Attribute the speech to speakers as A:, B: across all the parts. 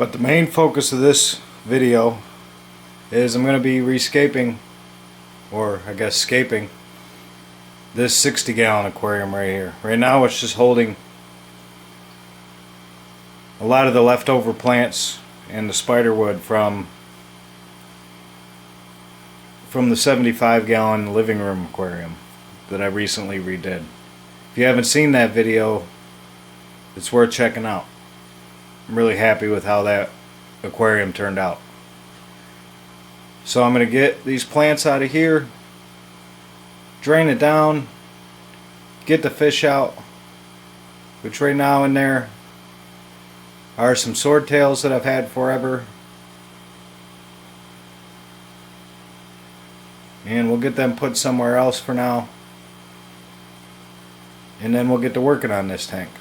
A: But the main focus of this video is I'm going to be rescaping, or I guess scaping, this 60-gallon aquarium right here. Right now it's just holding a lot of the leftover plants and the spider wood from the 75-gallon living room aquarium that I recently redid. If you haven't seen that video, it's worth checking out. I'm really happy with how that aquarium turned out. So I'm going to get these plants out of here, drain it down, get the fish out, which right now in there are some swordtails that I've had forever. And we'll get them put somewhere else for now. And then we'll get to working on this tank.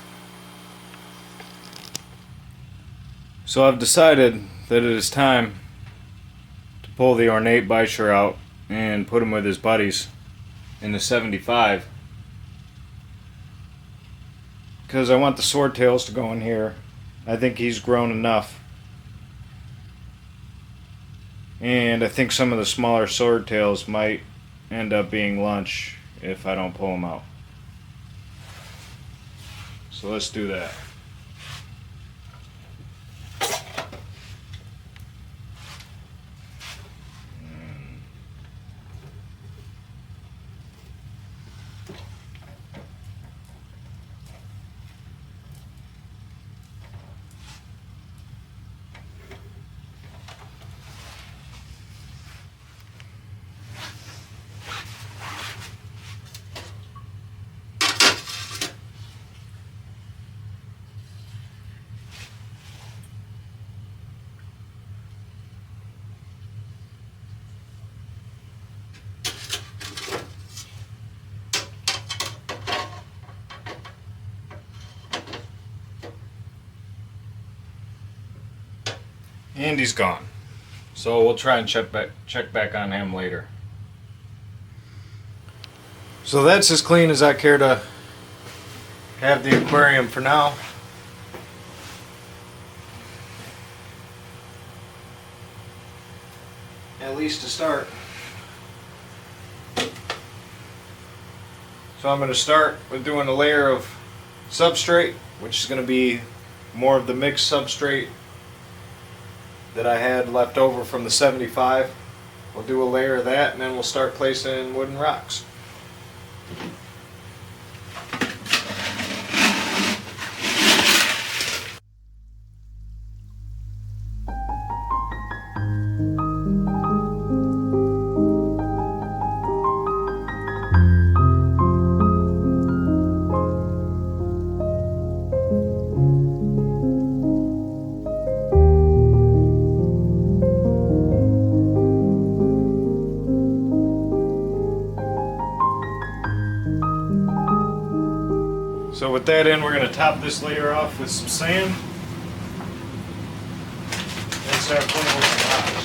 A: So I've decided that it is time to pull the ornate bichir out and put him with his buddies in the 75. Because I want the swordtails to go in here. I think he's grown enough. And I think some of the smaller swordtails might end up being lunch if I don't pull them out. So let's do that. And he's gone. So we'll try and check back on him later. So that's as clean as I care to have the aquarium for now. At least to start. So I'm going to start with doing a layer of substrate, which is going to be more of the mixed substrate that I had left over from the 75. We'll do a layer of that and then we'll start placing wooden rocks. So with that in, we're going to top this layer off with some sand and start putting with some rocks.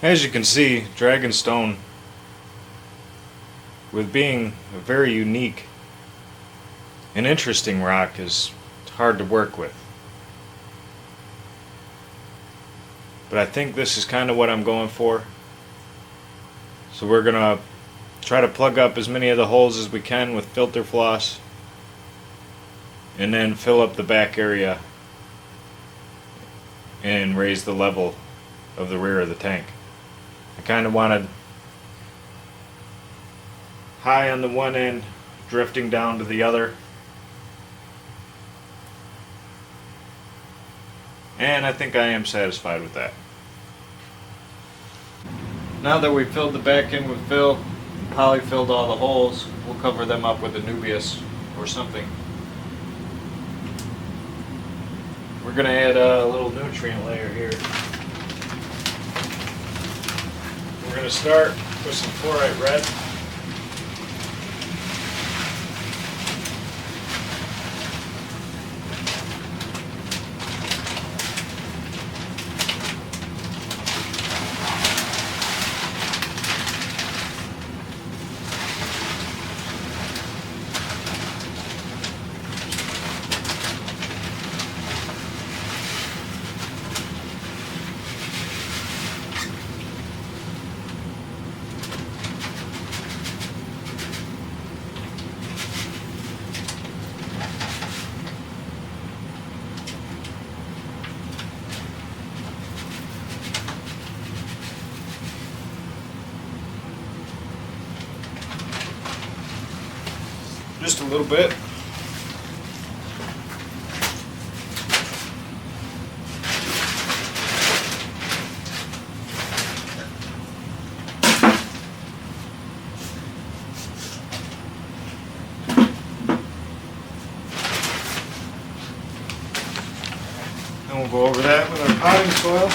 A: As you can see, Dragonstone, with being a very unique and interesting rock, is hard to work with. But I think this is kind of what I'm going for. So we're going to try to plug up as many of the holes as we can with filter floss, and then fill up the back area and raise the level of the rear of the tank. I kind of wanted high on the one end, drifting down to the other. And I think I am satisfied with that. Now that we've filled the back end with fill, poly-filled all the holes, we'll cover them up with a Nubius or something. We're going to add a little nutrient layer here. We're going to start with some fluorite red. Just a little bit. And we'll go over that with our potting soil.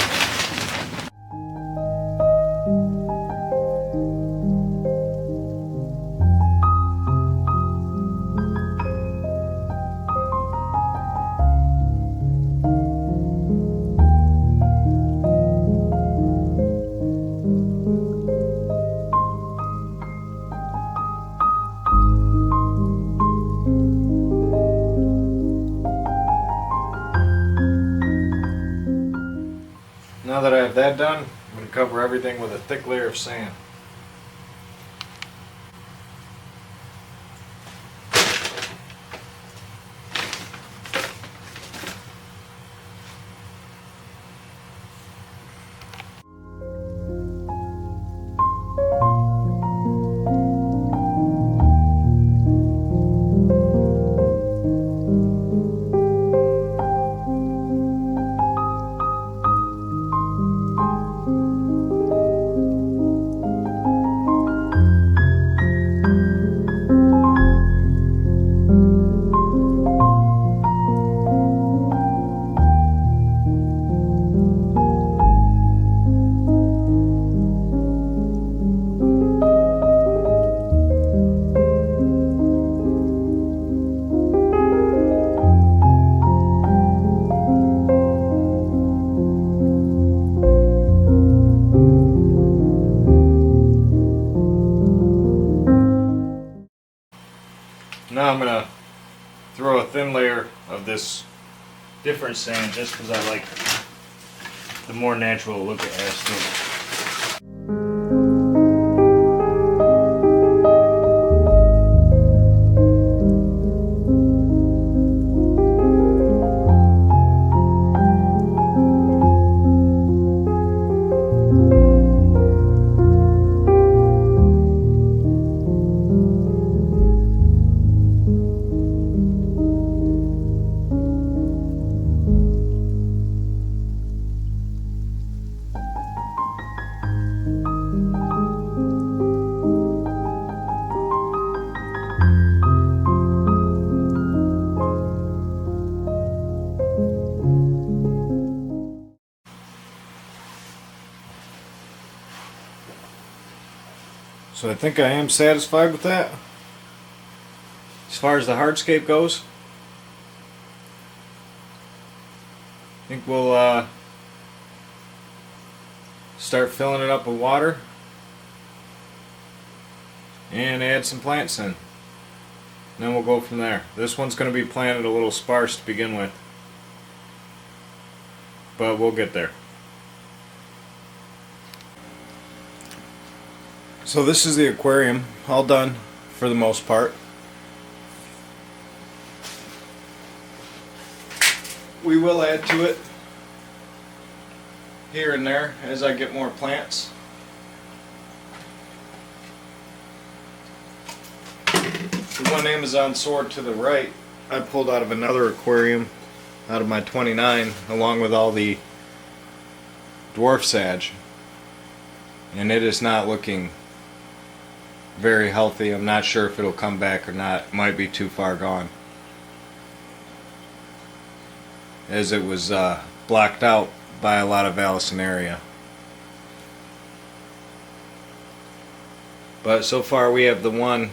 A: Now that I have that done, I'm going to cover everything with a thick layer of sand. Now I'm going to throw a thin layer of this different sand just because I like the more natural look it has to it. So I think I am satisfied with that. As far as the hardscape goes, I think we'll start filling it up with water and add some plants in. then we'll go from there. This one's going to be planted a little sparse to begin with, but we'll get there. So this is the aquarium, all done for the most part. We will add to it here and there as I get more plants. The one Amazon sword to the right, I pulled out of another aquarium, out of my 29, along with all the dwarf sage, and it is not looking very healthy. I'm not sure if it'll come back or not. It might be too far gone, as it was blocked out by a lot of Vallisneria. But so far we have the one.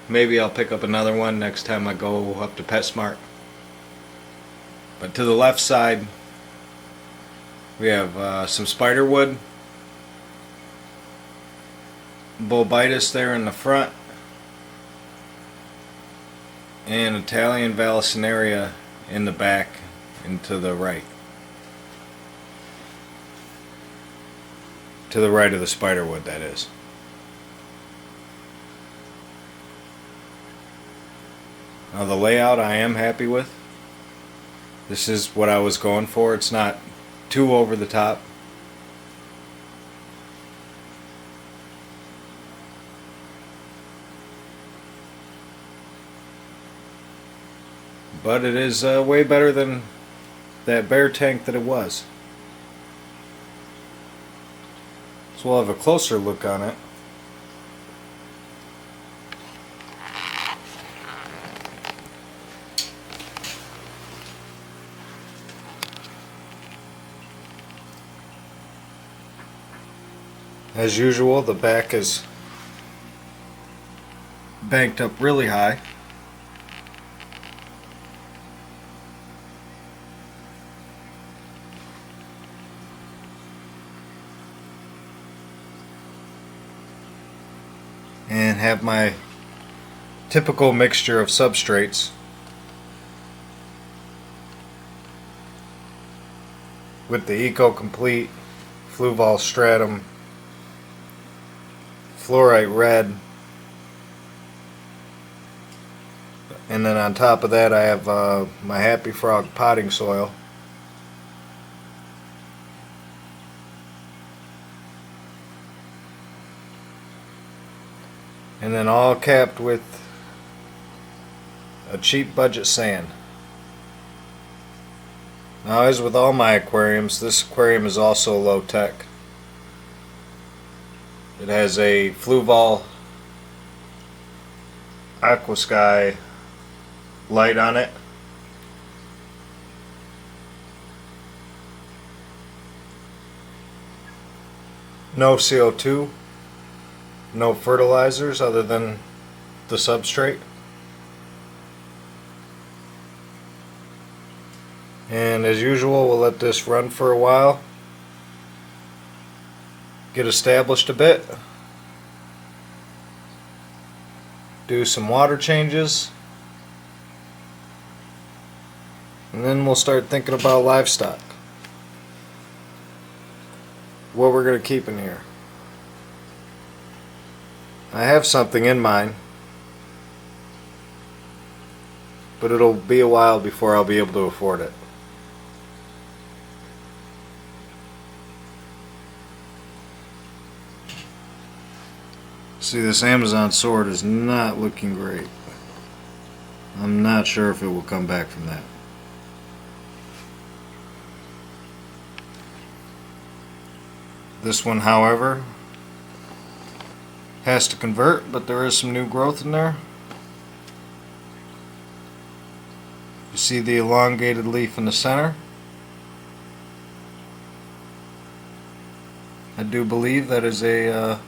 A: Maybe I'll pick up another one next time I go up to PetSmart. But to the left side we have some spiderwood, bulbitis there in the front, and Italian Vallisneria in the back and to the right. To the right of the spiderwood, that is. Now the layout I am happy with. This is what I was going for. It's not too over the top. But it is way better than that bare tank that it was. So we'll have a closer look on it. As usual, the back is banked up really high. And have my typical mixture of substrates with the Eco Complete, Fluval Stratum, Fluorite Red, and then on top of that I have my Happy Frog potting soil. And then all capped with a cheap budget sand. Now, as with all my aquariums, this aquarium is also low tech. It has a Fluval Aquascape light on it. No CO2. No fertilizers other than the substrate. And as usual, we'll let this run for a while, get established a bit, do some water changes, and then we'll start thinking about livestock. What we're going to keep in here. I have something in mind, but it'll be a while before I'll be able to afford it. See, this Amazon sword is not looking great. I'm not sure if it will come back from that. This one, however, has to convert, but there is some new growth in there. You see the elongated leaf in the center. I do believe that is a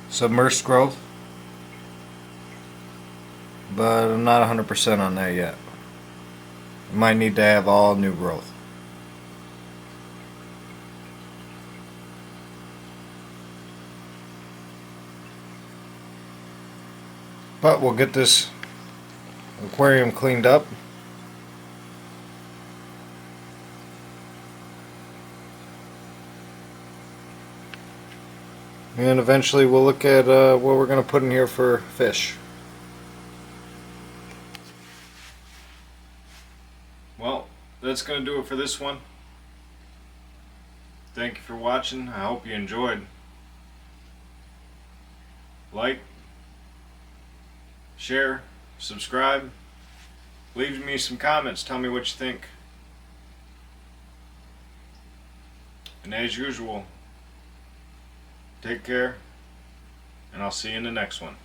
A: submersed growth, but I'm not 100% on that yet. I might need to have all new growth. But we'll get this aquarium cleaned up. And eventually we'll look at what we're going to put in here for fish. Well, that's going to do it for this one. Thank you for watching. I hope you enjoyed. Like, share, subscribe, leave me some comments, tell me what you think. And as usual, take care, and I'll see you in the next one.